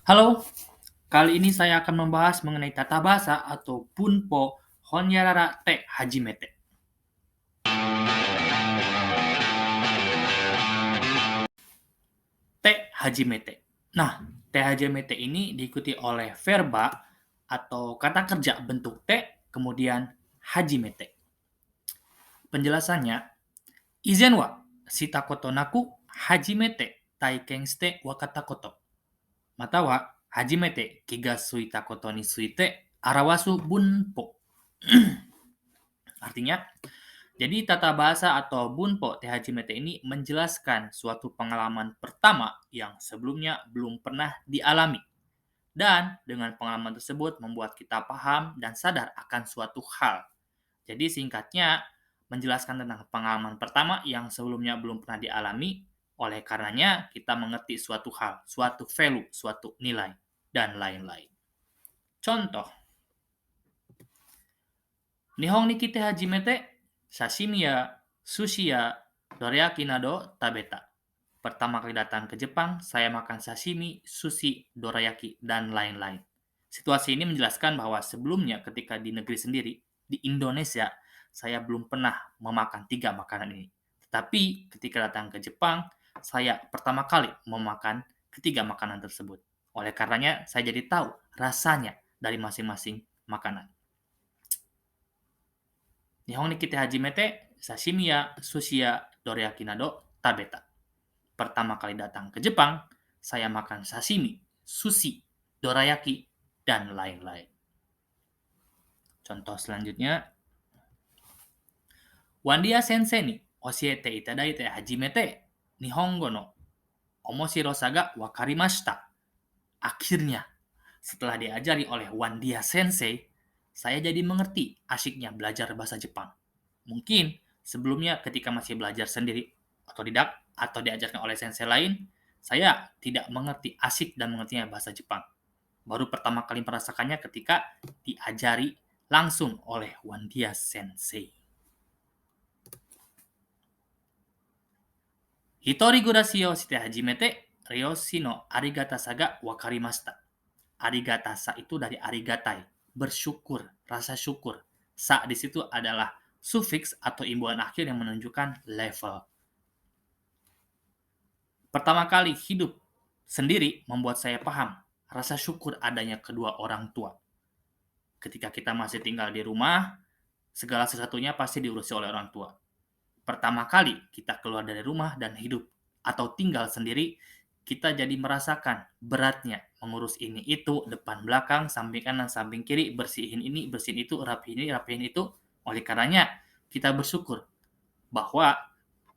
Halo, kali ini saya akan membahas mengenai tata bahasa atau bunpo Honyarara te Hajimete. Te Hajimete. Nah, te Hajimete ini diikuti oleh verba atau kata kerja bentuk te, kemudian Hajimete. Penjelasannya, Izen wa shitakoto naku Hajimete taiken shite wakata koto. Mata wa Hajimete kiga suita koto ni suite arawasu bunpo. Artinya, jadi tata bahasa atau bunpo THJMT ini menjelaskan suatu pengalaman pertama yang sebelumnya belum pernah dialami. Dan dengan pengalaman tersebut membuat kita paham dan sadar akan suatu hal. Jadi singkatnya, menjelaskan tentang pengalaman pertama yang sebelumnya belum pernah dialami, oleh karenanya kita mengerti suatu hal, suatu value, suatu nilai, dan lain-lain. Contoh, Nihon ni kite hajimete sashimi ya sushi ya dorayaki nado tabeta. Pertama kali datang ke Jepang, saya makan sashimi, sushi, dorayaki, dan lain-lain. Situasi ini menjelaskan bahwa sebelumnya ketika di negeri sendiri, di Indonesia, saya belum pernah memakan tiga makanan ini. Tetapi ketika datang ke Jepang, saya pertama kali memakan ketiga makanan tersebut. Oleh karenanya, saya jadi tahu rasanya dari masing-masing makanan. Nihon ni kite hajimete sashimi ya sushi ya dorayaki nado tabeta. Pertama kali datang ke Jepang, saya makan sashimi, sushi, dorayaki, dan lain-lain. Contoh selanjutnya, Wandia sensei ni oshiete itadaite hajimete Nihongo no omoshirosa ga wakarimashita. Akhirnya, setelah diajari oleh Wandia sensei, saya jadi mengerti asyiknya belajar bahasa Jepang. Mungkin sebelumnya ketika masih belajar sendiri, otodidak, atau diajarkan oleh sensei lain, saya tidak mengerti asyik dan mengertinya bahasa Jepang. Baru pertama kali merasakannya ketika diajari langsung oleh Wandia sensei. Hitori gurashi o shite hajimete ryoshi no arigatasa ga wakarimashita. Arigatasa itu dari arigatai, bersyukur, rasa syukur. Sa di situ adalah sufiks atau imbuhan akhir yang menunjukkan level. Pertama kali hidup sendiri membuat saya paham rasa syukur adanya kedua orang tua. Ketika kita masih tinggal di rumah, segala sesuatunya pasti diurusi oleh orang tua. Pertama kali kita keluar dari rumah dan hidup atau tinggal sendiri, kita jadi merasakan beratnya mengurus ini itu, depan belakang, samping kanan, samping kiri, bersihin ini, bersihin itu, rapihin itu. Oleh karenanya, kita bersyukur bahwa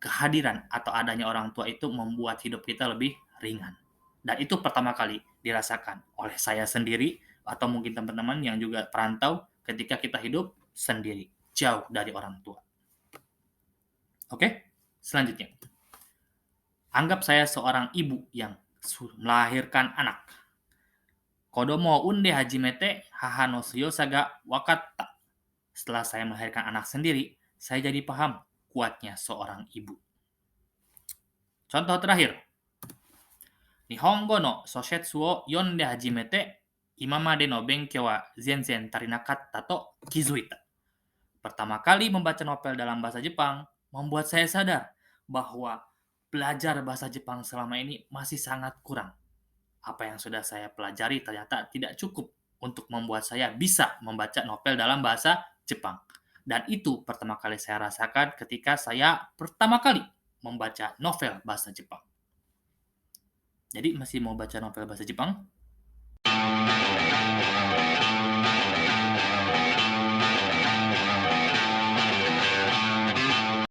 kehadiran atau adanya orang tua itu membuat hidup kita lebih ringan. Dan itu pertama kali dirasakan oleh saya sendiri atau mungkin teman-teman yang juga perantau ketika kita hidup sendiri, jauh dari orang tua. Oke, selanjutnya. Anggap saya seorang ibu yang melahirkan anak. Kodomo unde hajimete haha no suyosa ga wakatta. Setelah saya melahirkan anak sendiri, saya jadi paham kuatnya seorang ibu. Contoh terakhir. Nihongo no sosetsu wo yonde hajimete imamade no benkyou wa zenzen tarinakatta to kizuita. Pertama kali membaca novel dalam bahasa Jepang membuat saya sadar bahwa belajar bahasa Jepang selama ini masih sangat kurang. Apa yang sudah saya pelajari ternyata tidak cukup untuk membuat saya bisa membaca novel dalam bahasa Jepang. Dan itu pertama kali saya rasakan ketika saya pertama kali membaca novel bahasa Jepang. Jadi masih mau baca novel bahasa Jepang?